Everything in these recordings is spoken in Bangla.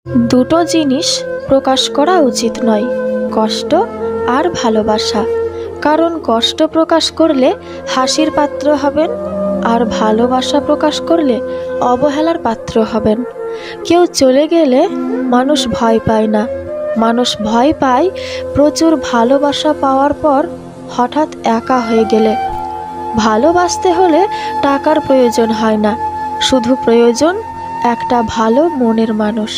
দুটো জিনিস প্রকাশ করা উচিত নয়, কষ্ট আর ভালোবাসা। কারণ কষ্ট প্রকাশ করলে হাসির পাত্র হবেন, আর ভালোবাসা প্রকাশ করলে অবহেলার পাত্র হবেন। কেউ চলে গেলে মানুষ ভয় পায় না, মানুষ ভয় পায় প্রচুর ভালোবাসা পাওয়ার পর হঠাৎ একা হয়ে গেলে। ভালোবাসতে হলে টাকার প্রয়োজন হয় না, শুধু প্রয়োজন একটা ভালো মনের মানুষ।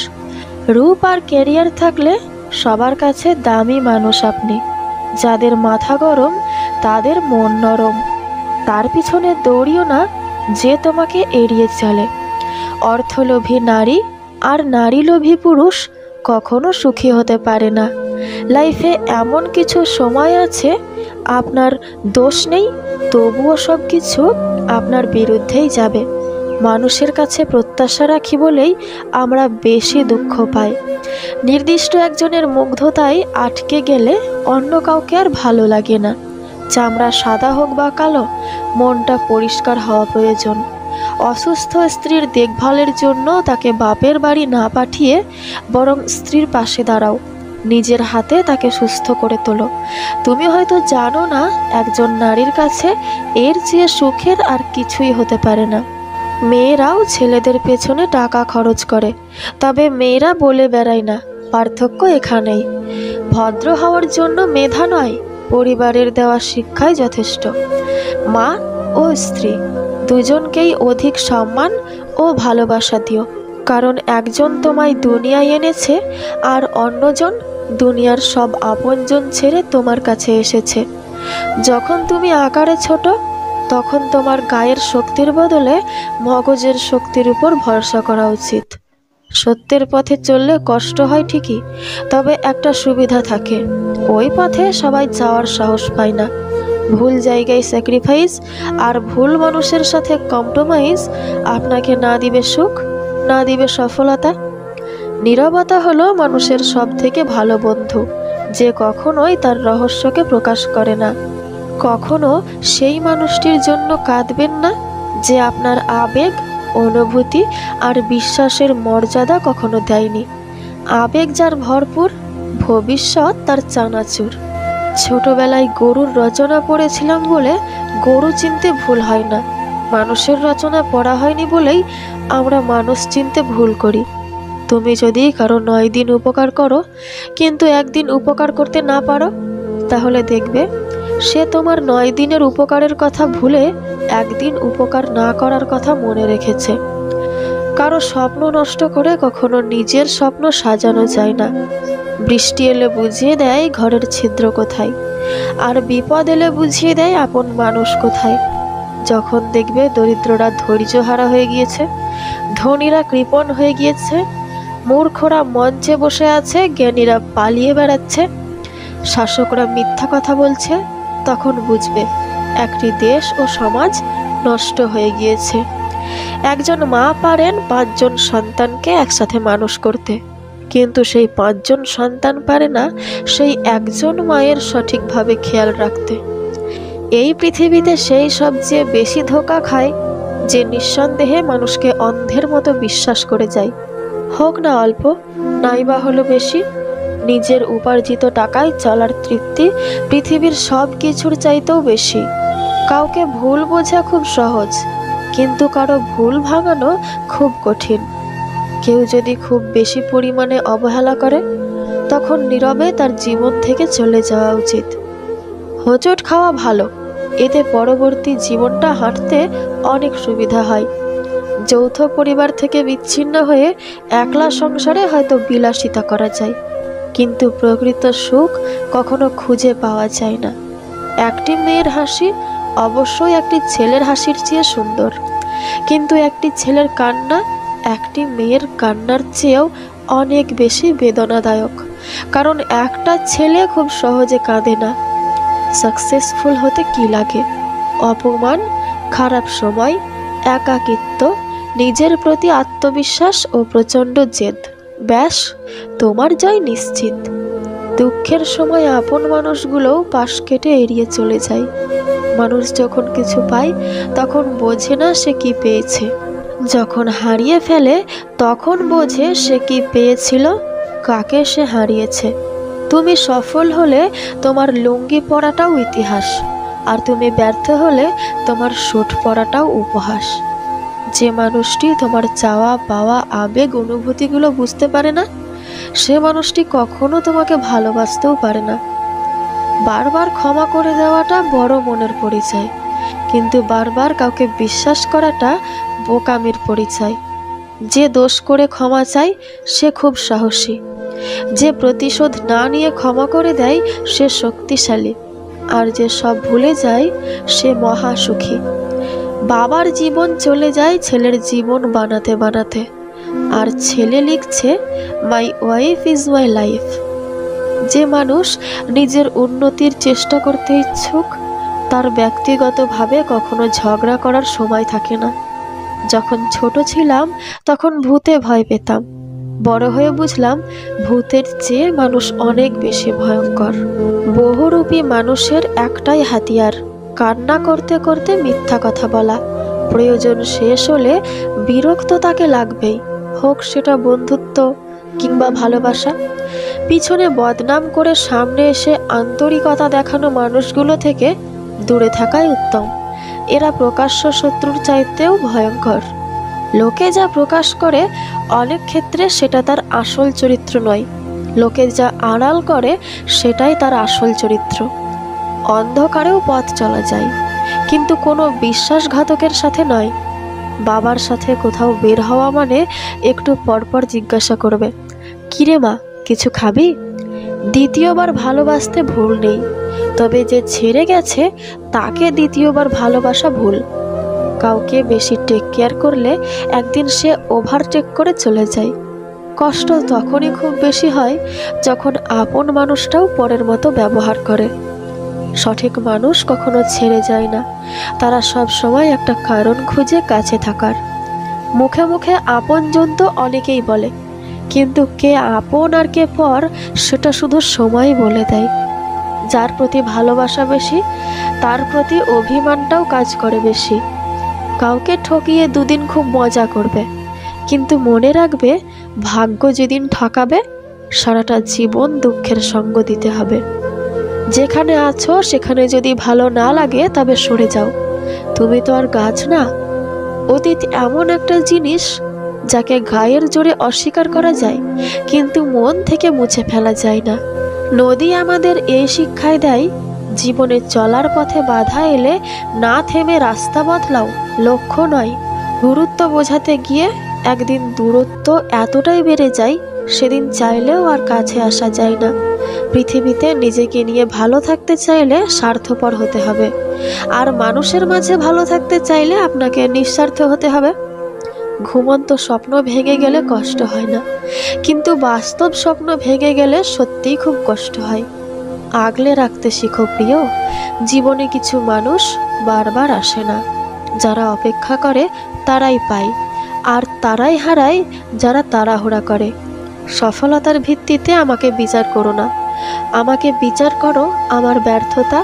রূপ আর ক্যারিয়ার থাকলে সবার কাছে দামি মানুষ আপনি। যাদের মাথা গরম তাদের মন নরম। তার পিছনে দৌড়িও না যে তোমাকে এড়িয়ে চলে। অর্থলোভী নারী আর নারীলোভী পুরুষ কখনো সুখী হতে পারে না। লাইফে এমন কিছু সময় আছে আপনার দোষ নেই, তবুও সব কিছু আপনার বিরুদ্ধেই যাবে। মানুষের কাছে প্রত্যাশা রাখি বলেই আমরা বেশি দুঃখ পাই। নির্দিষ্ট একজনের মুগ্ধতায় আটকে গেলে অন্য কাউকে আর ভালো লাগে না। চামড়া সাদা হোক বা কালো, মনটা পরিষ্কার হওয়া প্রয়োজন। অসুস্থ স্ত্রীর দেখভালের জন্য তাকে বাপের বাড়ি না পাঠিয়ে বরং স্ত্রীর পাশে দাঁড়াও, নিজের হাতে তাকে সুস্থ করে তোলো। তুমি হয়তো জানো না, একজন নারীর কাছে এর চেয়ে সুখের আর কিছুই হতে পারে না। মেয়েরাও ছেলেদের পেছনে টাকা খরচ করে, তবে মেয়েরা বলে বেড়ায় না। পার্থক্য এখানেই। ভদ্র হওয়ার জন্য মেধা নয়, পরিবারের দেওয়া শিক্ষাই যথেষ্ট। মা ও স্ত্রী দুজনকেই অধিক সম্মান ও ভালোবাসা দিও, কারণ একজন তোমায় দুনিয়ায় এনেছে আর অন্যজন দুনিয়ার সব আপনজন ছেড়ে তোমার কাছে এসেছে। যখন তুমি আকারে ছোট, তখন তোমার গায়ের শক্তির বদলে মগজের শক্তির উপর ভরসা করা উচিত। সত্যের পথে চললে কষ্ট হয় ঠিকই, তবে একটা সুবিধা থাকে, ওই পথে সবাই যাওয়ার সাহস পায় না। ভুল জায়গায় স্যাক্রিফাইস আর ভুল মানুষের সাথে কম্প্রোমাইজ আপনাকে না দিবে সুখ, না দিবে সফলতা। নীরবতা হলো মানুষের সব থেকে ভালো বন্ধু, যে কখনোই তার রহস্যকে প্রকাশ করে না। কখনো সেই মানুষটির জন্য কাঁদবেন না যে আপনার আবেগ, অনুভূতি আর বিশ্বাসের মর্যাদা কখনো দেয়নি। আবেগ যার ভরপুর, ভবিষ্যৎ তার চানাচুর। ছোটবেলায় গরুর রচনা পড়েছিলাম বলে গরু চিনতে ভুল হয় না। মানুষের রচনা পড়া হয়নি বলেই আমরা মানুষ চিনতে ভুল করি। তুমি যদি কারো 9 দিন উপকার করো কিন্তু একদিন উপকার করতে না পারো, তাহলে দেখবে সে তোমার 9 দিনের উপকারের কথা ভুলে একদিন উপকার না করার কথা মনে রেখেছে। কারো স্বপ্ন নষ্ট করে কখনো নিজের স্বপ্ন সাজানো যায় না। বৃষ্টি এলে বুঝিয়ে দেয় ঘরের ছিদ্র কোথায়, আর বিপদ এলে বুঝিয়ে দেয় আপন মানুষ কোথায়। যখন দেখবে দরিদ্ররা ধৈর্যহারা হয়ে গিয়েছে, ধনীরা কৃপণ হয়ে গিয়েছে, মূর্খরা মঞ্চে বসে আছে, জ্ঞানীরা পালিয়ে বেড়াচ্ছে, শাসকরা মিথ্যা কথা বলছে, তখন বুঝবে একটি দেশ ও সমাজ নষ্ট হয়ে গিয়েছে। একজন মা পারেন 5 জন সন্তানকে একসাথে মানুষ করতে, কিন্তু সেই 5 জন সন্তান পারে না সেই একজন মায়ের সঠিকভাবে খেয়াল রাখতে। এই পৃথিবীতে সেই সবচেয়ে বেশি ধোঁকা খায় যে নিঃসন্দেহে মানুষকে অন্ধের মতো বিশ্বাস করে যায়। হোক না অল্প, নাইবা হলো বেশি, নিজের উপার্জিত টাকায় চলার তৃপ্তি পৃথিবীর সব কিছুর চাইতেও বেশি। কাউকে ভুল বোঝা খুব সহজ, কিন্তু কারো ভুল ভাঙানো খুব কঠিন। কেউ যদি খুব বেশি পরিমাণে অবহেলা করে, তখন নীরবে তার জীবন থেকে চলে যাওয়া উচিত। হোঁচট খাওয়া ভালো, এতে পরবর্তী জীবনটা হাঁটতে অনেক সুবিধা হয়। যৌথ পরিবার থেকে বিচ্ছিন্ন হয়ে একলা সংসারে হয়তো বিলাসিতা করা যায়, কিন্তু প্রকৃত সুখ কখনো খুঁজে পাওয়া যায় না। একটি মেয়ের হাসি অবশ্যই একটি ছেলের হাসির চেয়ে সুন্দর, কিন্তু একটি ছেলের কান্না একটি মেয়ের কান্নার চেয়েও অনেক বেশি বেদনাদায়ক। কারণ একটা ছেলে খুব সহজে কাঁদে না। সাকসেসফুল হতে কি লাগে? অপমান, খারাপ সময়, একাকিত্ব, নিজের প্রতি আত্মবিশ্বাস ও প্রচণ্ড জেদ। ব্যাস, তোমার জয় নিশ্চিত। দুঃখের সময় আপন মানুষগুলোও পাশ কেটে এড়িয়ে চলে যায়। মানুষ যখন কিছু পায় তখন বোঝে না সে কি পেয়েছে, যখন হারিয়ে ফেলে তখন বোঝে সে কি পেয়েছিল, কাকে সে হারিয়েছে। তুমি সফল হলে তোমার লুঙ্গি পরাটাও ইতিহাস, আর তুমি ব্যর্থ হলে তোমার স্যুট পরাটাও উপহাস। যে মানুষটি তোমার চাওয়া পাওয়া আবেগ অনুভূতিগুলো বুঝতে পারে না, সে মানুষটি কখনো তোমাকে ভালোবাসতেও পারে না। বারবার ক্ষমা করে দেওয়াটা বড় মনের পরিচয়, কিন্তু বারবার কাউকে বিশ্বাস করাটা বোকামির পরিচয়। যে দোষ করে ক্ষমা চায় সে খুব সাহসী, যে প্রতিশোধ না নিয়ে ক্ষমা করে দেয় সে শক্তিশালী, আর যে সব ভুলে যায় সে মহাসুখী। বাবার জীবন চলে যায় ছেলের জীবন বানাতে বানাতে, আর ছেলে লিখছে my wife is my life. যে মানুষ নিজের উন্নতির চেষ্টা করতে ইচ্ছুক, তার ব্যক্তিগতভাবে কখনো ঝগড়া করার সময় থাকে না। যখন ছোট ছিলাম তখন ভূতে ভয় পেতাম, বড় হয়ে বুঝলাম ভূতের চেয়ে মানুষ অনেক বেশি ভয়ঙ্কর। বহুরূপী মানুষের একটাই হাতিয়ার, কান্না করতে করতে মিথ্যা কথা বলা। প্রয়োজন শেষ হলে বিরক্ত তাকে লাগবেই, হোক সেটা বন্ধুত্ব কিংবা ভালোবাসা। পিছনে বদনাম করে সামনে এসে আন্তরিকতা দেখানো মানুষগুলো থেকে দূরে থাকাই উত্তম। এরা প্রকাশ্য শত্রুর চাইতেও ভয়ঙ্কর। লোকে যা প্রকাশ করে অনেক ক্ষেত্রে সেটা তার আসল চরিত্র নয়, লোকে যা আড়াল করে সেটাই তার আসল চরিত্র। অন্ধকারেও পথ চলা যায়, কিন্তু কোনো বিশ্বাসঘাতকের সাথে নয়। বাবার সাথে কোথাও বের হওয়া মানে একটু পরপর জিজ্ঞাসা করবে, কিরে মা কিছু খাবি? দ্বিতীয়বার ভালোবাসতে ভুল নেই, তবে যে ছেড়ে গেছে তাকে দ্বিতীয়বার ভালোবাসা ভুল। কাউকে বেশি টেক কেয়ার করলে একদিন সে ওভারটেক করে চলে যায়। কষ্ট তখনই খুব বেশি হয় যখন আপন মানুষটাও পরের মতো ব্যবহার করে। সঠিক মানুষ কখনো ছেড়ে যায় না, তারা সব সময় একটা কারণ খুঁজে কাছে থাকার। মুখে মুখে আপনজন তো অনেকেই বলে, কিন্তু কে আপন আর কে পর সেটা শুধু সময় বলে দেয়। যার প্রতি ভালোবাসা বেশি তার প্রতি অভিমানটাও কাজ করে বেশি। কাউকে ঠকিয়ে দুদিন খুব মজা করবে, কিন্তু মনে রাখবে ভাগ্য যেদিন ঠকাবে সারাটা জীবন দুঃখের সঙ্গ দিতে হবে। যেখানে আছো সেখানে যদি ভালো না লাগে তবে সরে যাও, তুমি তো আর গাছ না। অতীত এমন একটা জিনিস যাকে গায়ের জোরে অস্বীকার করা যায়, কিন্তু মন থেকে মুছে ফেলা যায় না। নদী আমাদের এই শিক্ষায় দেয়, জীবনে চলার পথে বাধা এলে না থেমে রাস্তা বদলাও, লক্ষ্য নয়। গুরুত্ব বোঝাতে গিয়ে একদিন দূরত্ব এতটাই বেড়ে যায় সেদিন চাইলেও আর কাছে আসা যায় না। পৃথিবীতে নিজেকে নিয়ে ভালো থাকতে চাইলে স্বার্থপর হতে হবে, আর মানুষের মাঝে ভালো থাকতে চাইলে আপনাকে নিঃস্বার্থ হতে হবে। ঘুমন্ত স্বপ্ন ভেঙে গেলে কষ্ট হয় না, কিন্তু বাস্তব স্বপ্ন ভেঙে গেলে সত্যিই খুব কষ্ট হয়। আগলে রাখতে শিখো প্রিয়, জীবনে কিছু মানুষ বারবার আসে না। যারা অপেক্ষা করে তারাই পায়, আর তারাই হারায় যারা তাড়াহুড়া করে। সফলতার ভিত্তিতে আমাকে বিচার করো না, আমাকে বিচার করো আমার ব্যর্থতা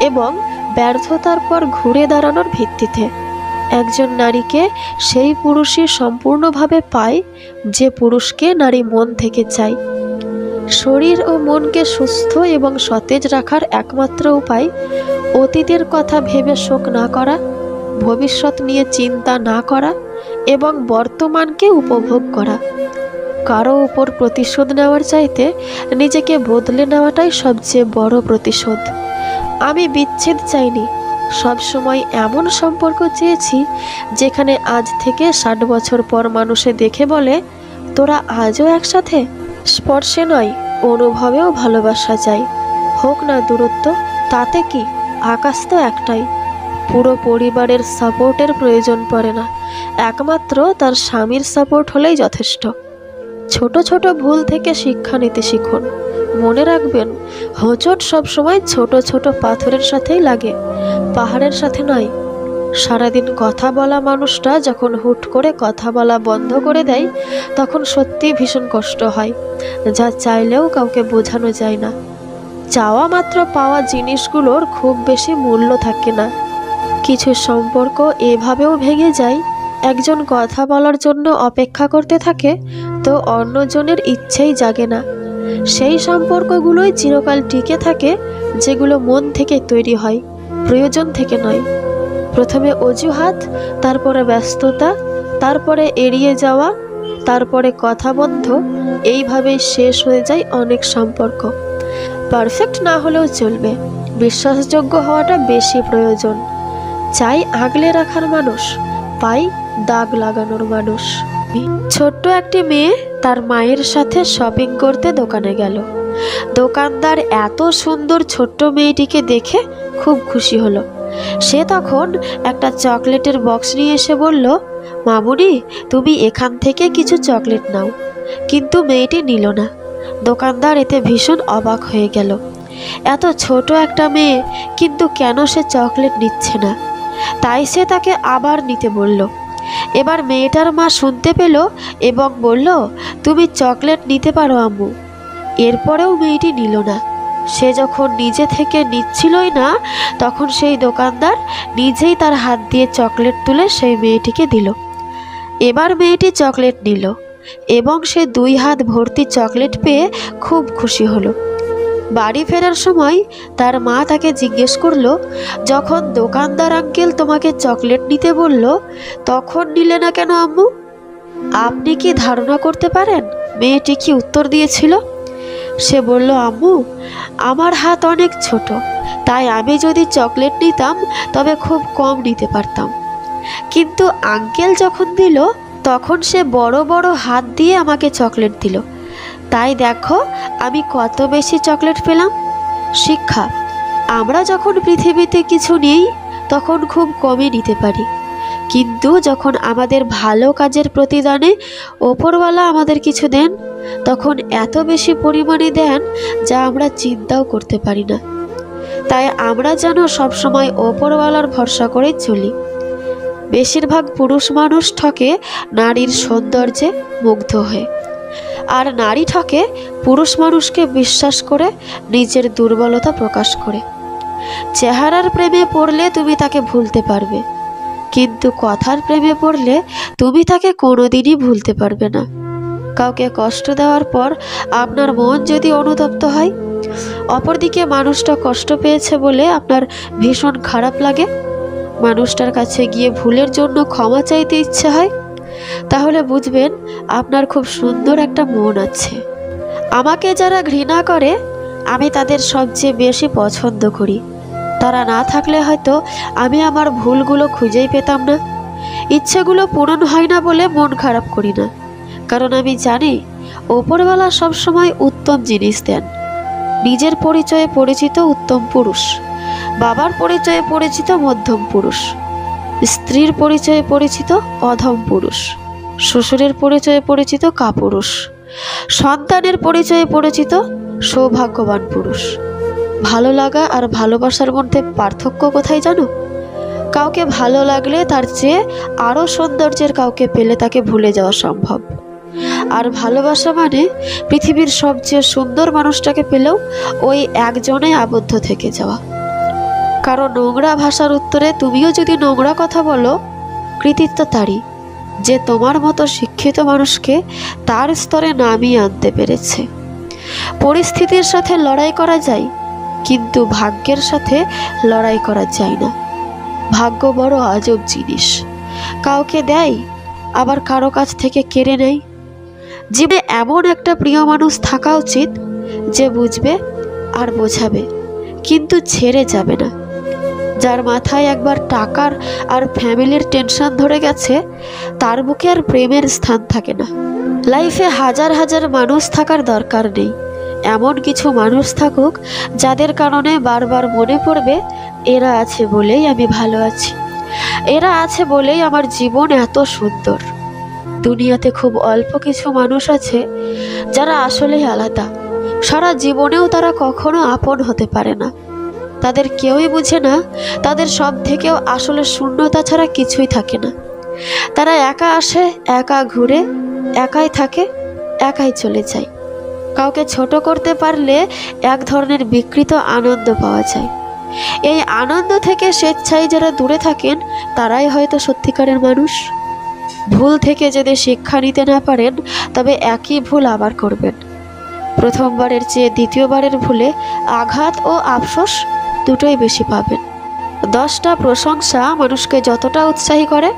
এবং ব্যর্থতার পর ঘুরে দাঁড়ানোর ভিত্তিতে। একজন নারীকে সেই পুরুষই সম্পূর্ণভাবে পায় যে পুরুষকে নারী মন থেকে চায়। শরীর ও মনকে সুস্থ এবং সতেজ রাখার একমাত্র উপায় অতীতের কথা ভেবে শোক না করা, ভবিষ্যৎ নিয়ে চিন্তা না করা এবং বর্তমানকে উপভোগ করা। কারো উপর প্রতিশোধ নেওয়ার চাইতে নিজেকে বদলে নেওয়াটাই সবচেয়ে বড় প্রতিশোধ। আমি বিচ্ছেদ চাইনি, সবসময় এমন সম্পর্ক চেয়েছি যেখানে আজ থেকে 60 বছর পর মানুষে দেখে বলে, তোরা আজও একসাথে। স্পর্শে নয়, অনুভবেও ভালোবাসা যায়। হোক না দূরত্ব, তাতে কি, আকাশ তো একটাই। পুরো পরিবারের সাপোর্টের প্রয়োজন পড়ে না, একমাত্র তার স্বামীর সাপোর্ট হলেই যথেষ্ট। ছোট ছোট ভুল থেকে শিক্ষা নিতে শিখুন। মনে রাখবেন, হোঁচট সবসময় ছোট ছোট পাথরের সাথেই লাগে, পাহাড়ের সাথে নয়। সারাদিন কথা বলা মানুষটা যখন হুট করে কথা বলা বন্ধ করে দেয় তখন সত্যিই ভীষণ কষ্ট হয়, যা চাইলেও কাউকে বোঝানো যায় না। চাওয়া মাত্র পাওয়া জিনিসগুলোর খুব বেশি মূল্য থাকে না। কিছু সম্পর্ক এভাবেও ভেঙে যায় একজন কথা বলার জন্য অপেক্ষা করতে থাকে তো অন্যজনের ইচ্ছেই জাগে না। সেই সম্পর্কগুলোই চিরকাল টিকে থাকে যেগুলো মন থেকে তৈরি হয়, প্রয়োজন থেকে নয়। প্রথমে অজুহাত, তারপরে ব্যস্ততা, তারপরে এড়িয়ে যাওয়া, তারপরে কথা বন্ধ। এইভাবেই শেষ হয়ে যায় অনেক সম্পর্ক। পারফেক্ট না হলেও চলবে, বিশ্বাসযোগ্য হওয়াটা বেশি প্রয়োজন। চাই আগলে রাখার মানুষ, পাই দাগ লাগানোর মানুষ। ছোট্ট একটি মেয়ে তার মায়ের সাথে শপিং করতে দোকানে গেল। দোকানদার এত সুন্দর ছোট্ট মেয়েটিকে দেখে খুব খুশি হলো। সে তখন একটা চকলেটের বক্স নিয়ে এসে বলল, মামুনি, তুমি এখান থেকে কিছু চকলেট নাও। কিন্তু মেয়েটি নিল না। দোকানদার এতে ভীষণ অবাক হয়ে গেল। এত ছোট একটা মেয়ে, কিন্তু কেন সে চকলেট নিচ্ছে না? তাই সে তাকে আবার নিতে বলল। এবার মেয়েটার মা শুনতে পেল এবং বলল, তুমি চকলেট নিতে পারো আম্মু। এরপরেও মেয়েটি নিল না। সে যখন নিজে থেকে নিচ্ছিলই না, তখন সেই দোকানদার নিজেই তার হাত দিয়ে চকলেট তুলে সেই মেয়েটিকে দিল। এবার মেয়েটি চকলেট নিল এবং সে 2 হাত ভর্তি চকলেট পেয়ে খুব খুশি হলো। বাড়ি ফেরার সময় তার মা তাকে জিজ্ঞেস করলো, যখন দোকানদার আঙ্কেল তোমাকে চকলেট নিতে বলল, তখন নিলে না কেন আম্মু? আপনি কি ধারণা করতে পারেন মেয়েটি কি উত্তর দিয়েছিল? সে বলল, আম্মু, আমার হাত অনেক ছোট, তাই আমি যদি চকলেট নিতাম তবে খুব কম নিতে পারতাম। কিন্তু আঙ্কেল যখন দিল, তখন সে বড় বড় হাত দিয়ে আমাকে চকলেট দিল, তাই দেখো আমি কত বেশি চকলেট পেলাম। শিক্ষা: আমরা যখন পৃথিবীতে কিছু নিই তখন খুব কমই নিতে পারি, কিন্তু যখন আমাদের ভালো কাজের প্রতিদানে ওপরওয়ালা আমাদের কিছু দেন, তখন এত বেশি পরিমাণে দেন যা আমরা চিন্তাও করতে পারি না। তাই আমরা যেন সবসময় ওপরওয়ালার ভরসা করে চলি। বেশিরভাগ পুরুষ মানুষ ঠকে নারীর সৌন্দর্যে মুগ্ধ হয়ে, আর নারী ঠকে পুরুষ মানুষকে বিশ্বাস করে নিজের দুর্বলতা প্রকাশ করে। চেহারার প্রেমে পড়লে তুমি তাকে ভুলতে পারবে, কিন্তু কথার প্রেমে পড়লে তুমি তাকে কোনোদিনই ভুলতে পারবে না। কাউকে কষ্ট দেওয়ার পর আপনার মন যদি অনুতপ্ত হয়, অপরদিকে মানুষটা কষ্ট পেয়েছে বলে আপনার ভীষণ খারাপ লাগে, মানুষটার কাছে গিয়ে ভুলের জন্য ক্ষমা চাইতে ইচ্ছে হয়, তাহলে বুঝবেন আপনার খুব সুন্দর একটা মন আছে। আমাকে যারা ঘৃণা করে আমি তাদের সবচেয়ে বেশি পছন্দ করি। তারা না থাকলে হয়তো আমি আমার ভুলগুলো খুঁজেই পেতাম না। ইচ্ছেগুলো পূরণ হয় না বলে মন খারাপ করি না, কারণ আমি জানি ওপরওয়ালা সবসময় উত্তম জিনিস দেন। নিজের পরিচয়ে পরিচিত উত্তম পুরুষ, বাবার পরিচয়ে পরিচিত মধ্যম পুরুষ, স্ত্রীর পরিচয়ে পরিচিত অধম পুরুষ, শ্বশুরের পরিচয়ে পরিচিত কাপুরুষ, সন্তানের পরিচয়ে পরিচিত সৌভাগ্যবান পুরুষ। ভালো লাগা আর ভালোবাসার মধ্যে পার্থক্য কোথায় জানো? কাউকে ভালো লাগলে তার চেয়ে আরও সৌন্দর্যের কাউকে পেলে তাকে ভুলে যাওয়া সম্ভব। আর ভালোবাসা মানে পৃথিবীর সবচেয়ে সুন্দর মানুষটাকে পেলেও ওই একজনে আবদ্ধ থেকে যাওয়া। কারণ নোংরা ভাষার উত্তরে তুমিও যদি নোংরা কথা বলো, কৃতিত্ব তারই যে তোমার মতো শিক্ষিত মানুষকে তার স্তরে নামিয়ে আনতে পেরেছে। পরিস্থিতির সাথে লড়াই করা যায়, কিন্তু ভাগ্যের সাথে লড়াই করা যায় না। ভাগ্য বড় আজব জিনিস, কাউকে দেয় আবার কারো কাছ থেকে কেড়ে নেয়। জীবনে এমন একটা প্রিয় মানুষ থাকা উচিত যে বুঝবে আর বোঝাবে, কিন্তু ছেড়ে যাবে না। যার মাথায় একবার টাকার আর ফ্যামিলির টেনশন ধরে গেছে, তার বুকে আর প্রেমের স্থান থাকে না। লাইফে হাজার হাজার মানুষ থাকার দরকার নেই, এমন কিছু মানুষ থাকুক যাদের কারণে বারবার মনে পড়বে এরা আছে বলেই আমি ভালো আছি, এরা আছে বলেই আমার জীবন এত সুন্দর। দুনিয়াতে খুব অল্প কিছু মানুষ আছে যারা আসলেই আলাদা, সারা জীবনেও তারা কখনো আপন হতে পারে না। তাদের কেউই বুঝে না তাদের সব থেকেও আসলে শূন্যতা ছাড়া কিছুই থাকে না। তারা একা আসে, একা ঘুরে, একাই থাকে, একাই চলে যায়। কাউকে ছোট করতে পারলে এক ধরনের বিকৃত আনন্দ পাওয়া যায়। এই আনন্দ থেকে স্বেচ্ছায় যারা দূরে থাকেন তারাই হয়তো সত্যিকারের মানুষ। ভুল থেকে যদি শিক্ষা নিতে না পারেন তবে একই ভুল আবার করবেন। প্রথমবারের চেয়ে দ্বিতীয়বারের ভুলে আঘাত ও আফসোস দুটোই বেশি পাবেন। 10টা প্রশংসা মানুষকে যতটা উৎসাহী করে,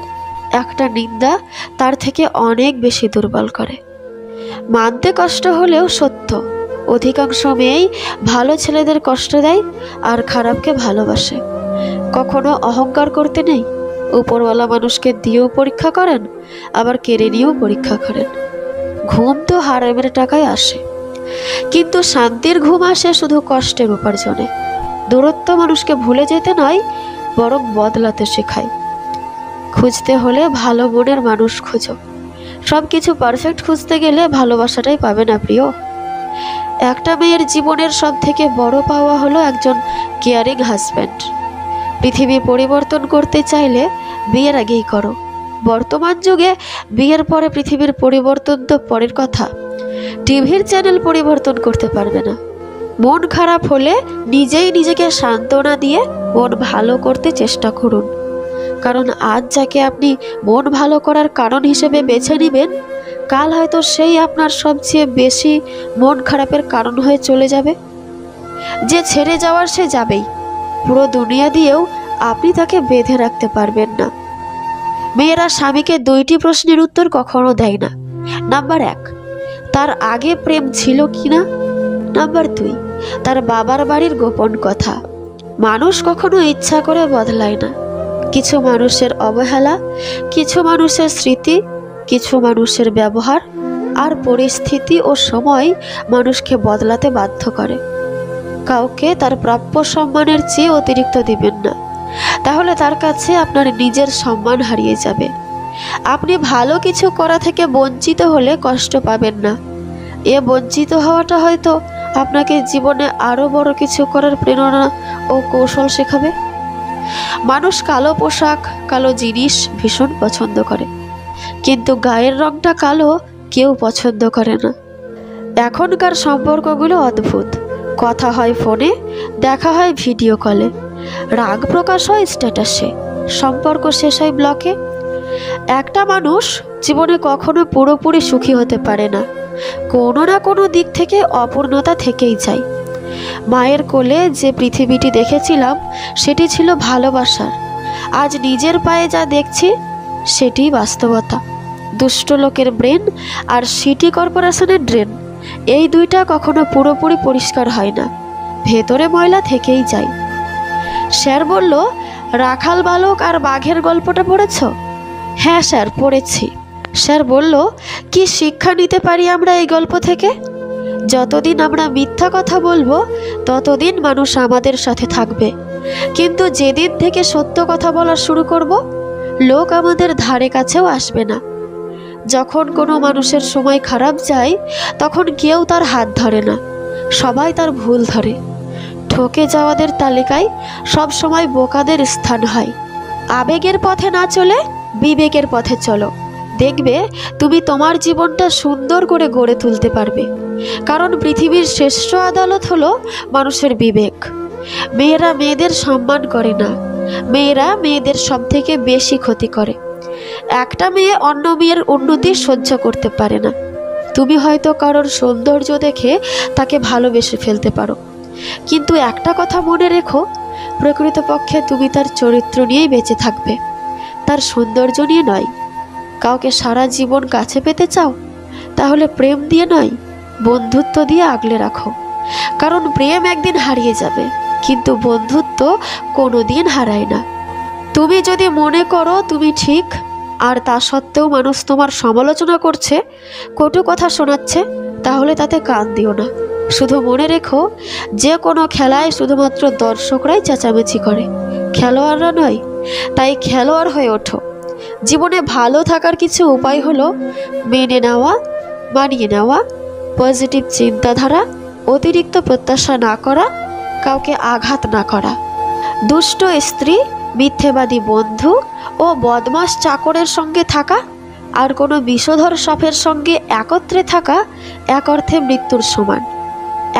একটা নিন্দা তার থেকে অনেক বেশি দুর্বল করে। মানতে কষ্ট হলেও সত্য, অধিকাংশ মেয়েই ভালো ছেলেদের কষ্ট দেয় আর খারাপকে ভালোবাসে। কখনো অহংকার করতে নেই। উপরওয়ালা মানুষকে দিয়েও পরীক্ষা করেন, আবার কেড়ে নিয়েও পরীক্ষা করেন। ঘুম তো হারামের টাকায় আসে, কিন্তু শান্তির ঘুম আসে শুধু কষ্টের উপার্জনে। দূরত্ব মানুষকে ভুলে যেতে নয়, বরং বদলাতে শেখায়। খুঁজতে হলে ভালো মনের মানুষ খুঁজো। সব কিছু পারফেক্ট খুঁজতে গেলে ভালোবাসাটাই পাবে না প্রিয়। একটা মেয়ের জীবনের সব থেকে বড় পাওয়া হলো একজন কেয়ারিং হাজব্যান্ড। পৃথিবী পরিবর্তন করতে চাইলে বিয়ের আগেই করো। বর্তমান যুগে বিয়ের পরে পৃথিবীর পরিবর্তন তো পরের কথা। টিভির চ্যানেল পরিবর্তন করতে পারবে না। মন খারাপ হলে নিজেই নিজেকে সান্ত্বনা দিয়ে মন ভালো করতে চেষ্টা করুন। কারণ আজ যাকে আপনি মন ভালো করার কারণ হিসেবে বেছে নেবেন, কাল হয়তো সেই আপনার সবচেয়ে বেশি মন খারাপের কারণ হয়ে চলে যাবে। যে ছেড়ে যাওয়ার সে যাবেই, পুরো দুনিয়া দিয়েও আপনি তাকে বেঁধে রাখতে পারবেন না। মেয়েরা স্বামীকে 2টি প্রশ্নের উত্তর কখনো দেয় না। নাম্বার 1, তার আগে প্রেম ছিল কিনা। নাম্বার 2, তার বাবার বাড়ির গোপন কথা। মানুষ কখনো ইচ্ছা করে বদলায় না। কিছু মানুষের অবহেলা, কিছু মানুষের স্মৃতি, কিছু মানুষের ব্যবহার আর পরিস্থিতি ও সময় মানুষকে বদলাতে বাধ্য করে। কাউকে তার প্রাপ্য সম্মানের চেয়ে অতিরিক্ত দিবেন না, তাহলে তার কাছে আপনার নিজের সম্মান হারিয়ে যাবে। আপনি ভালো কিছু করা থেকে বঞ্চিত হলে কষ্ট পাবেন না। এ বঞ্চিত হওয়াটা হয়তো আপনাকে জীবনে আরও বড় কিছু করার প্রেরণা ও কৌশল শেখাবে। মানুষ কালো পোশাক, কালো জিনিস ভীষণ পছন্দ করে, কিন্তু গায়ের রংটা কালো কেউ পছন্দ করে না। এখনকার সম্পর্কগুলো অদ্ভুত। কথা হয় ফোনে, দেখা হয় ভিডিও কলে, রাগ প্রকাশ হয় স্ট্যাটাসে, সম্পর্ক শেষ হয় ব্লকে। একটা মানুষ জীবনে কখনো পুরোপুরি সুখী হতে পারে না। কোনো না কোনো দিক থেকে অপূর্ণতা থেকেই যায়। মায়ের কোলে যে পৃথিবীটি দেখেছিলাম সেটি ছিল ভালোবাসার। আজ নিজের পায়ে যা দেখছি সেটি বাস্তবতা। দুষ্ট লোকের ব্রেন আর সিটি কর্পোরেশনের ড্রেন, এই দুইটা কখনো পুরোপুরি পরিষ্কার হয় না, ভেতরে ময়লা থেকেই যায়। স্যার বলল, রাখাল বালক আর বাঘের গল্পটা পড়েছ? হ্যাঁ স্যার, পড়েছি। স্যার বলল, কি শিক্ষা নিতে পারি আমরা এই গল্প থেকে? যতদিন আমরা মিথ্যা কথা বলবো ততদিন মানুষ আমাদের সাথে থাকবে, কিন্তু যেদিন থেকে সত্য কথা বলা শুরু করব, লোক আমাদের ধারে কাছেও আসবে না। যখন কোনো মানুষের সময় খারাপ যায় তখন কেউ তার হাত ধরে না, সবাই তার ভুল ধরে। ঠকে যাওয়াদের তালিকায় সব সময় বোকাদের স্থান হয়। আবেগের পথে না চলে বিবেকের পথে চলো, দেখবে তুমি তোমার জীবনটা সুন্দর করে গড়ে তুলতে পারবে। কারণ পৃথিবীর শ্রেষ্ঠ আদালত হলো মানুষের বিবেক। মেয়েরা মেয়েদের সম্মান করে না, মেয়েরা মেয়েদের সব থেকে বেশি ক্ষতি করে। একটা মেয়ে অন্য মেয়ের উন্নতি সহ্য করতে পারে না। তুমি হয়তো কারোর সৌন্দর্য দেখে তাকে ভালোবেসে ফেলতে পারো, কিন্তু একটা কথা মনে রেখো, প্রকৃতপক্ষে তুমি তার চরিত্র নিয়েই বেঁচে থাকবে, তার সৌন্দর্য নিয়ে নয়। কাউকে সারা জীবন কাছে পেতে চাও? তাহলে প্রেম দিয়ে নয়, বন্ধুত্ব দিয়ে আগলে রাখো। কারণ প্রেম একদিন হারিয়ে যাবে, কিন্তু বন্ধুত্ব কোনোদিন হারায় না। তুমি যদি মনে করো তুমি ঠিক, আর তা সত্ত্বেও মানুষ তোমার সমালোচনা করছে, কটু কথা শোনাচ্ছে, তাহলে তাতে কান দিও না। শুধু মনে রেখো, যে কোনো খেলায় শুধুমাত্র দর্শকরাই চেঁচামেচি করে, খেলোয়াড়রা নয়। তাই খেলোয়াড় হয়ে ওঠো। জীবনে ভালো থাকার কিছু উপায় হলো মেনে নেওয়া, মানিয়ে নেওয়া, পজিটিভ চিন্তাধারা, অতিরিক্ত প্রত্যাশা না করা, কাউকে আঘাত না করা। দুষ্ট স্ত্রী, মিথ্যেবাদী বন্ধু ও বদমাশ চাকরের সঙ্গে থাকা আর কোনো বিষধর সাপের সঙ্গে একত্রে থাকা এক অর্থে মৃত্যুর সমান।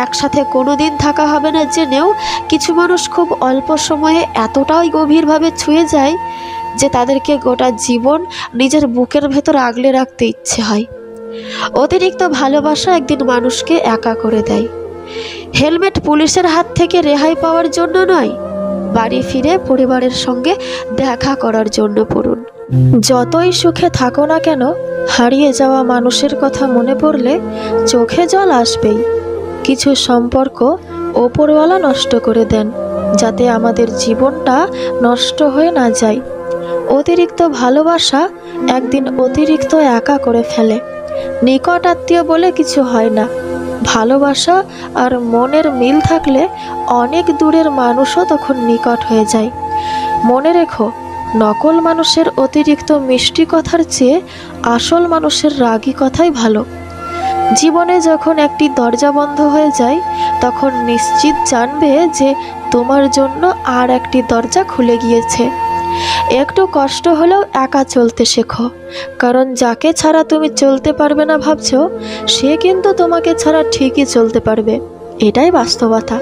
একসাথে কোনোদিন থাকা হবে না জেনেও কিছু মানুষ খুব অল্প সময়ে এতটাই গভীরভাবে ছুঁয়ে যায় যে তাদেরকে গোটা জীবন নিজের বুকের ভেতর আগলে রাখতে ইচ্ছে হয়। অতিরিক্ত ভালোবাসা একদিন মানুষকে একা করে দেয়। হেলমেট পুলিশের হাত থেকে রেহাই পাওয়ার জন্য নয়, বাড়ি ফিরে পরিবারের সঙ্গে দেখা করার জন্য পড়ুন। যতই সুখে থাকো না কেন, হারিয়ে যাওয়া মানুষের কথা মনে পড়লে চোখে জল আসবেই। কিছু সম্পর্ক ওপরওয়ালা নষ্ট করে দেন, যাতে আমাদের জীবনটা নষ্ট হয়ে না যায়। অতিরিক্ত ভালোবাসা একদিন অতিরিক্ত একা করে ফেলে। নিকট আত্মীয় বলে কিছু হয় না। ভালোবাসা আর মনের মিল থাকলে অনেক দূরের মানুষও তখন নিকট হয়ে যায়। মনে রেখো, নকল মানুষের অতিরিক্ত মিষ্টি কথার চেয়ে আসল মানুষের রাগী কথাই ভালো। জীবনে যখন একটি দরজা বন্ধ হয়ে যায়, তখন নিশ্চিত জানবে যে তোমার জন্য আর একটি দরজা খুলে গিয়েছে। একটু কষ্ট হলেও একা চলতে শেখো, কারণ যাকে ছাড়া তুমি চলতে পারবে না ভাবছো, সে কিন্তু তোমাকে ছাড়া ঠিকই চলতে পারবে। এটাই বাস্তবতা।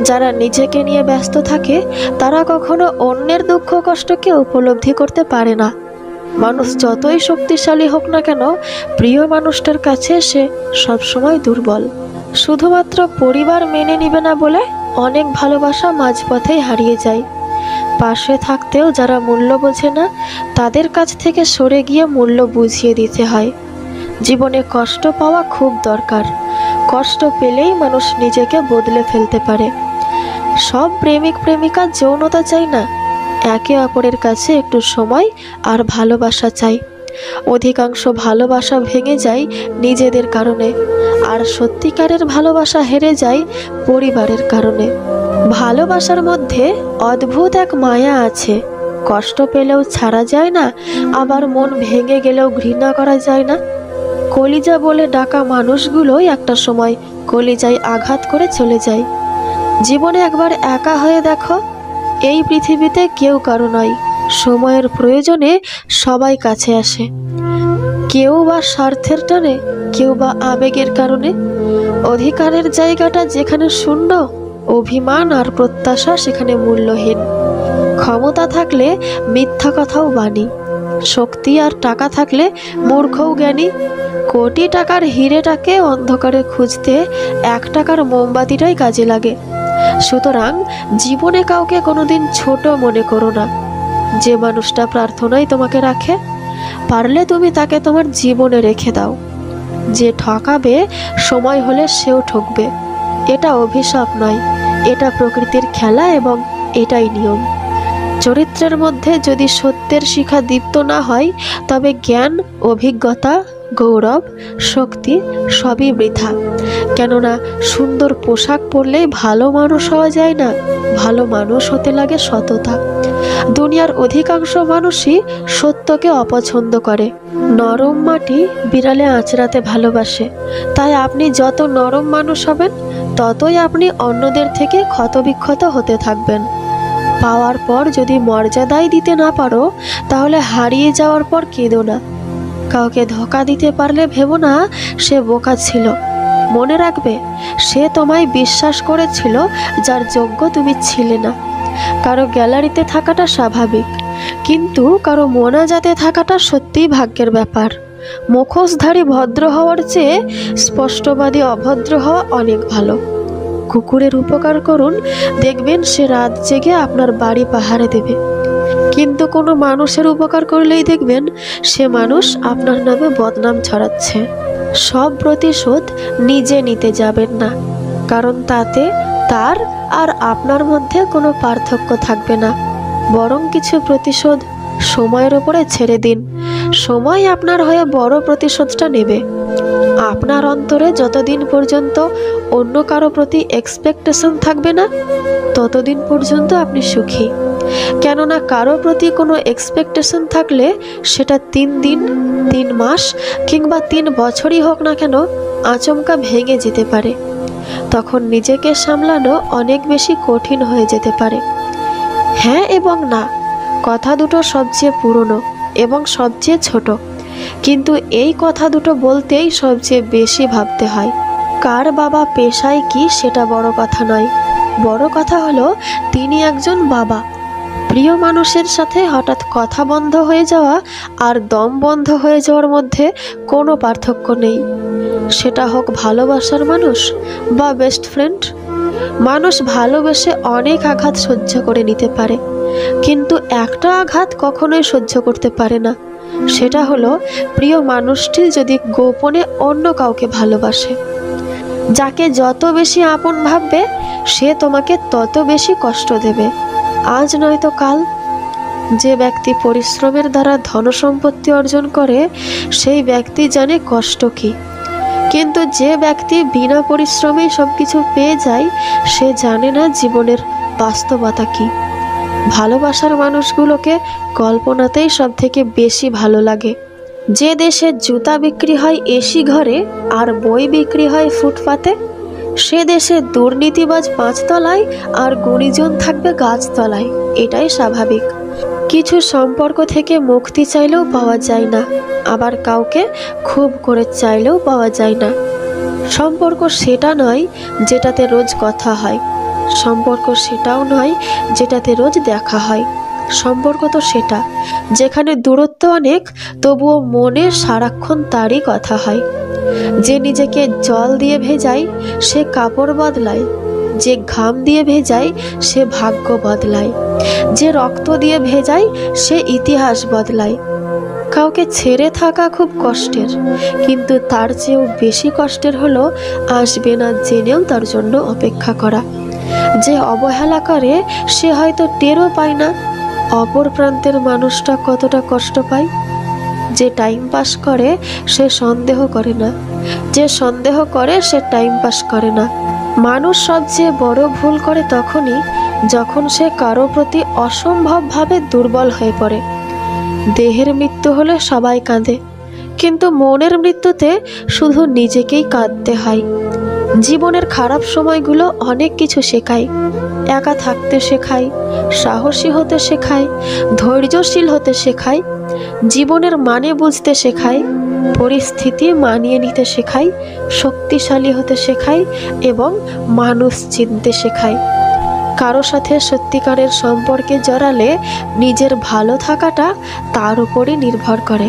যারা নিজেকে নিয়ে ব্যস্ত থাকে, তারা কখনো অন্যের দুঃখ কষ্টকে উপলব্ধি করতে পারে না। মানুষ যতই শক্তিশালী হোক না কেন, প্রিয় মানুষটার কাছে সে সবসময় দুর্বল। শুধুমাত্র পরিবার মেনে নিবে না বলে অনেক ভালোবাসা মাঝপথেই হারিয়ে যায়। পাশে থাকতেও যারা মূল্য বোঝে না, তাদের কাছ থেকে সরে গিয়ে মূল্য বুঝিয়ে দিতে হয়। জীবনে কষ্ট পাওয়া খুব দরকার। কষ্ট পেলেই মানুষ নিজেকে বদলে ফেলতে পারে। সব প্রেমিক প্রেমিকা যৌনতা চাই না, একে অপরের কাছে একটু সময় আর ভালোবাসা চাই। অধিকাংশ ভালোবাসা ভেঙে যায় নিজেদের কারণে, আর সত্যিকারের ভালোবাসা হেরে যায় পরিবারের কারণে। ভালোবাসার মধ্যে অদ্ভুত এক মায়া আছে। কষ্ট পেলেও ছাড়া যায় না, আবার মন ভেঙে গেলেও ঘৃণা করা যায় না। কলিজা বলে ডাকা মানুষগুলোই একটা সময় কলিজায় আঘাত করে চলে যায়। জীবনে একবার একা হয়ে দেখো, এই পৃথিবীতে কেউ কারো নয়। সময়ের প্রয়োজনে সবাই কাছে আসে, কেউ বা স্বার্থের টানে, কেউ বা আবেগের কারণে। অধিকারের জায়গাটা যেখানে শূন্য, অভিমান আর প্রত্যাশা সেখানে মূল্যহীন। ক্ষমতা থাকলে মিথ্যা কথাও বাণী, শক্তি আর টাকা থাকলে মূর্খও জ্ঞানী। কোটি টাকার হিরেটাকে অন্ধকারে খুঁজতে 1 টাকার মোমবাতিটাই কাজে লাগে। সুতরাং জীবনে কাউকে কোনোদিন ছোট মনে করো না। যে মানুষটা প্রার্থনায় তোমাকে রাখে, পারলে তুমি তাকে তোমার জীবনে রেখে দাও। যে ঠকাবে, সময় হলে সেও ঠকবে। এটা অভিশাপ নয়, এটা প্রকৃতির খেলা এবং এটাই নিয়ম। চরিত্রের মধ্যে যদি সত্যের শিখা দীপ্ত না হয়, তবে জ্ঞান, অভিজ্ঞতা, গৌরব, শক্তি সবই বৃথা। কেননা সুন্দর পোশাক পরলেই ভালো মানুষ হওয়া যায় না, ভালো মানুষ হতে লাগে সততা। দুনিয়ার অধিকাংশ মানুষই সত্যকে অপছন্দ করে। নরম মাটি বিড়ালে আঁচড়াতে ভালোবাসে। তাই আপনি যত নরম মানুষ হবেন, ততই আপনি অন্যদের থেকে ক্ষতবিক্ষত হতে থাকবেন। পাওয়ার পর যদি মর্যাদাই দিতে না পারো, তাহলে হারিয়ে যাওয়ার পর কেঁদো না। কাউকে ধোঁকা দিতে পারলে ভেবো না সে বোকা ছিল। মনে রাখবে, সে তোমায় বিশ্বাস করেছিল যার যোগ্য তুমি ছিলে না। কারো গ্যালারিতে থাকাটা স্বাভাবিক, কিন্তু কারো মোনাজাতে থাকাটা সত্যিই ভাগ্যের ব্যাপার। মুখোশধারী ভদ্র হওয়ার চেয়ে স্পষ্টবাদী অভদ্র হওয়া অনেক ভালো। কুকুরের উপকার করুন, দেখবেন সে রাত জেগে আপনার বাড়ি পাহারা দেবে। কিন্তু কোনো মানুষের উপকার করলেই দেখবেন সে মানুষ আপনার নামে বদনাম ছড়াচ্ছে। সব প্রতিশোধ নিজে নিতে যাবেন না, কারণ তাতে তার আর আপনার মধ্যে কোনো পার্থক্য থাকবে না। বরং কিছু প্রতিশোধ সময়ের ওপরে ছেড়ে দিন। সময় আপনার হয়ে বড় প্রতিশোধটা নেবে। আপনার অন্তরে যতদিন পর্যন্ত অন্য কারো প্রতি এক্সপেকটেশন থাকবে না, ততদিন পর্যন্ত আপনি সুখী। কেননা কারো প্রতি কোনো এক্সপেকটেশন থাকলে সেটা 3 দিন, 3 মাস কিংবা 3 বছরই হোক না কেন, আচমকা ভেঙে যেতে পারে। তখন নিজেকে সামলানো অনেক বেশি কঠিন হয়ে যেতে পারে। হ্যাঁ এবং না কথা দুটো সবচেয়ে পুরনো এবং সবচেয়ে ছোট, কিন্তু এই কথা দুটো বলতেই সবচেয়ে বেশি ভাবতে হয়। কার বাবা পেশায় কি সেটা বড় কথা নয়, বড় কথা হলো তিনি একজন বাবা। প্রিয় মানুষের সাথে হঠাৎ কথা বন্ধ হয়ে যাওয়া আর দম বন্ধ হয়ে যাওয়ার মধ্যে কোনো পার্থক্য নেই। সেটা হোক ভালোবাসার মানুষ বা বেস্ট ফ্রেন্ড। মানুষ ভালোবেসে অনেক আঘাত সহ্য করে নিতে পারে, কিন্তু একটা আঘাত কখনোই সহ্য করতে পারে না। সেটা হলো প্রিয় মানুষটি যদি গোপনে অন্য কাউকে ভালোবাসে। যাকে যত বেশি আপন ভাববে সে তোমাকে তত বেশি কষ্ট দেবে, আজ নয়তো কাল। যে ব্যক্তি পরিশ্রমের দ্বারা ধনসম্পত্তি অর্জন করে সেই ব্যক্তি জানে কষ্ট কী, কিন্তু যে ব্যক্তি বিনা পরিশ্রমেই সব কিছু পেয়ে যায় সে জানে না জীবনের বাস্তবতা কী। ভালোবাসার মানুষগুলোকে কল্পনাতেই সব থেকে বেশি ভালো লাগে। যে দেশে জুতা বিক্রি হয় এসি ঘরে আর বই বিক্রি হয় ফুটপাতে, সে দেশে দুর্নীতিবাজ 5 তলায় আর গুণীজন থাকবে গাছতলায়। এটাই স্বাভাবিক। কিছু সম্পর্ক থেকে মুক্তি চাইলেও পাওয়া যায় না, আবার কাউকে খুব করে চাইলেও পাওয়া যায় না। সম্পর্ক সেটা নয় যেটাতে রোজ কথা হয়, সম্পর্ক সেটাও নয় যেটাতে রোজ দেখা হয়। সম্পর্ক তো সেটা যেখানে দূরত্ব অনেক তবুও মনে সারাক্ষণ তারই কথা হয়। যে নিজেকে জল দিয়ে ভেজায় সে কাপড় বদলায়, যে ঘাম দিয়ে ভেজায় সে ভাগ্য বদলায়, যে রক্ত দিয়ে ভেজায় সে ইতিহাস বদলায়। কাউকে ছেড়ে থাকা খুব কষ্টের, কিন্তু তার চেয়েও বেশি কষ্টের হলো আসবে না জেনেও তার জন্য অপেক্ষা করা। যে অবহেলা করে সে হয়তো টেরও পায় না অপর প্রান্তের মানুষটা কতটা কষ্ট পায়। যে টাইম পাস করে সে সন্দেহ করে না, যে সন্দেহ করে সে টাইম পাস করে না। মানুষ সবচেয়ে বড় ভুল করে তখনই যখন সে কারো প্রতি অসম্ভবভাবে দুর্বল হয়ে পড়ে। দেহের মৃত্যু হলে সবাই কাঁদে, কিন্তু মনের মৃত্যুতে শুধু নিজেকেই কাঁদতে হয়। জীবনের খারাপ সময়গুলো অনেক কিছু শেখায়। একা থাকতে শেখায়, সাহসী হতে শেখায়, ধৈর্যশীল হতে শেখায়, জীবনের মানে বুঝতে শেখায়, পরিস্থিতি মানিয়ে নিতে শেখায়, শক্তিশালী হতে শেখায় এবং মানুষ চিনতে শেখায়। কারো সাথে সত্যিকারের সম্পর্কে জড়ালে নিজের ভালো থাকাটা তার উপরই নির্ভর করে।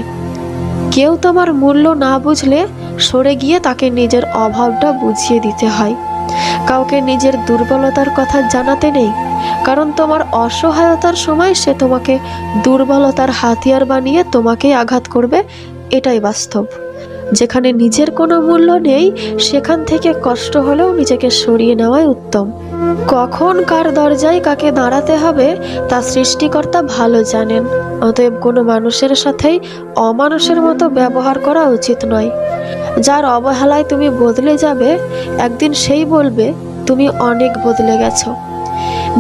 কেউ তোমার মূল্য না বুঝলে সরে গিয়ে তাকে নিজের অভাবটা বুঝিয়ে দিতে হয়। কাউকে নিজের দুর্বলতার কথা জানাতে নেই, কারণ তোমার অসহায়তার সময় সে তোমাকে দুর্বলতার হাতিয়ার বানিয়ে তোমাকেই আঘাত করবে। এটাই বাস্তব। যেখানে নিজের কোনো মূল্য নেই সেখান থেকে কষ্ট হলেও নিজেকে সরিয়ে নেওয়াই উত্তম। কখন কার দরজায় কাকে দাঁড়াতে হবে তা সৃষ্টিকর্তা ভালো জানেন। অতএব কোনো মানুষের সাথেই অমানুষের মতো ব্যবহার করা উচিত নয়। যার অবহেলায় তুমি বদলে যাবে একদিন সেই বলবে তুমি অনেক বদলে গেছো।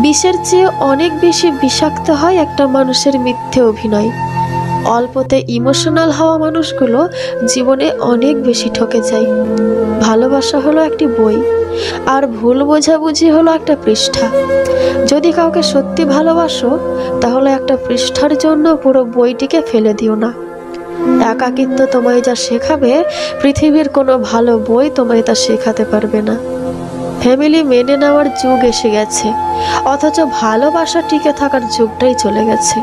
বিষের চেয়ে অনেক বেশি বিষাক্ত হয় একটা মানুষের মিথ্যে অভিনয়। অল্পতে ইমোশনাল হওয়া মানুষগুলো জীবনে অনেক বেশি ঠকে যায়। ভালোবাসা হলো একটি বই, আর ভুল বোঝাবুঝি হলো একটা পৃষ্ঠা। যদি কাউকে সত্যি ভালোবাসো তাহলে একটা পৃষ্ঠার জন্য পুরো বইটিকে ফেলে দিও না। একাকিত্ব তোমায় যা শেখাবে পৃথিবীর কোনো ভালো বই তোমায় তা শেখাতে পারবে না। ফ্যামিলি মেনে নেওয়ার যুগ এসে গেছে, অথচ ভালোবাসা টিকে থাকার যুগটাই চলে গেছে।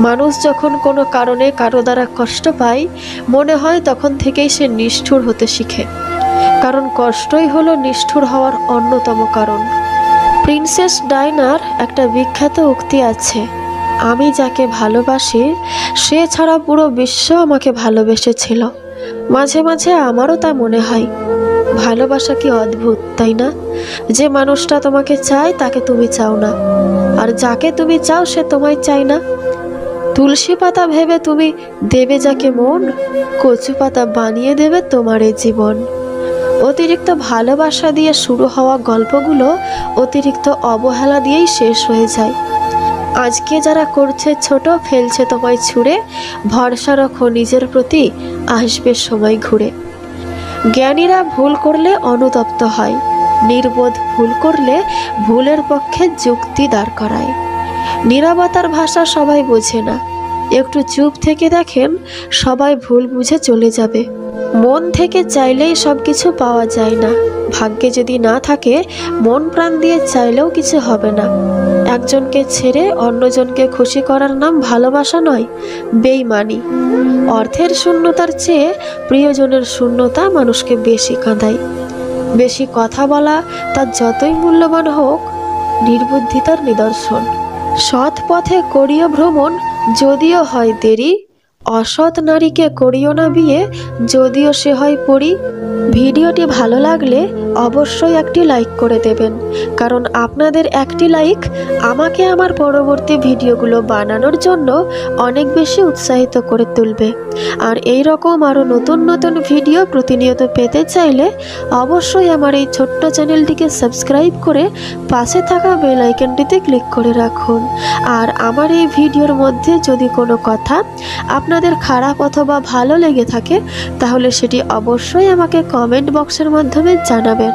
মানুষ যখন কোনো কারণে কারো দ্বারা কষ্ট পায় মনে হয় তখন থেকেই সে নিষ্ঠুর হতে শিখে, কারণ কষ্টই হলো নিষ্ঠুর হওয়ার অন্যতম কারণ। প্রিন্সেস ডায়নার একটা বিখ্যাত উক্তি আছে, আমি যাকে ভালোবাসি সে ছাড়া পুরো বিশ্ব আমাকে ভালোবেসেছিল। মাঝে মাঝে আমারও তা মনে হয়। ভালোবাসা কি অদ্ভুত, তাই না? যে মানুষটা তোমাকে চায় তাকে তুমি চাও না, আর যাকে তুমি চাও সে তোমায় চায় না। তুলসী পাতা ভেবে তুমি দেবে যাকে মন, কচু পাতা বানিয়ে দেবে তোমার এই জীবন। অতিরিক্ত ভালোবাসা দিয়ে শুরু হওয়া গল্পগুলো অতিরিক্ত অবহেলা দিয়েই শেষ হয়ে যায়। আজকে যারা করছে ছোট, ফেলছে তোমায় ছুঁড়ে, ভরসা রাখো নিজের প্রতি, আসবে সময় ঘুরে। জ্ঞানীরা ভুল করলে অনুতপ্ত হয়, নির্বোধ ভুল করলে ভুলের পক্ষে যুক্তি দাঁড় করায়। নীরবতার ভাষা সবাই বোঝে না, একটু চুপ থেকে দেখেন সবাই ভুল বুঝে চলে যাবে। মন থেকে চাইলেই সব কিছু পাওয়া যায় না, ভাগ্যে যদি না থাকে মন প্রাণ দিয়ে চাইলেও কিছু হবে না। একজনকে ছেড়ে অন্যজনকে খুশি করার নাম ভালোবাসা নয়, বেইমানি। অর্থের শূন্যতার চেয়ে প্রিয়জনের শূন্যতা মানুষকে বেশি কাঁদায়। বেশি কথা বলা তা যতই মূল্যবান হোক, নির্বুদ্ধিতার নিদর্শন। সৎ পথে করিও ভ্রমণ, যদিও হয় দেরি। অসৎ নারীকে করিও না বিয়ে, যদিও সে হয় পরী। ভিডিওটি ভালো লাগলে অবশ্যই একটি লাইক করে দেবেন, কারণ আপনাদের একটি লাইক আমাকে আমার পরবর্তী ভিডিওগুলো বানানোর জন্য অনেক বেশি উৎসাহিত করে তুলবে। আর এই রকম আরও নতুন নতুন ভিডিও প্রতিনিয়ত পেতে চাইলে অবশ্যই আমার এই ছোট্ট চ্যানেলটিকে সাবস্ক্রাইব করে পাশে থাকা বেল আইকনটিতে ক্লিক করে রাখুন। আর আমার এই ভিডিওর মধ্যে যদি কোনো কথা আপনাদের খারাপ অথবা ভালো লেগে থাকে, তাহলে সেটি অবশ্যই আমাকে কমেন্ট বক্সের মাধ্যমে জানাবেন।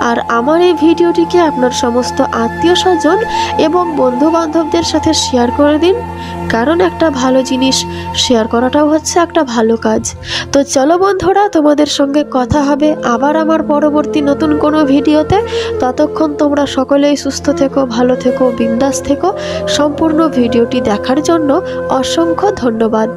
আর আমার এই ভিডিওটিকে আপনার সমস্ত আত্মীয় স্বজন এবং বন্ধু বান্ধবদের সাথে শেয়ার করে দিন, কারণ একটা ভালো জিনিস শেয়ার করাটাও হচ্ছে একটা ভালো কাজ। তো চলো বন্ধুরা, তোমাদের সঙ্গে কথা হবে আবার আমার পরবর্তী নতুন কোনো ভিডিওতে। ততক্ষণ তোমরা সকলেই সুস্থ থেকো, ভালো থেকো, বিন্দাস থেকো। সম্পূর্ণ ভিডিওটি দেখার জন্য অসংখ্য ধন্যবাদ।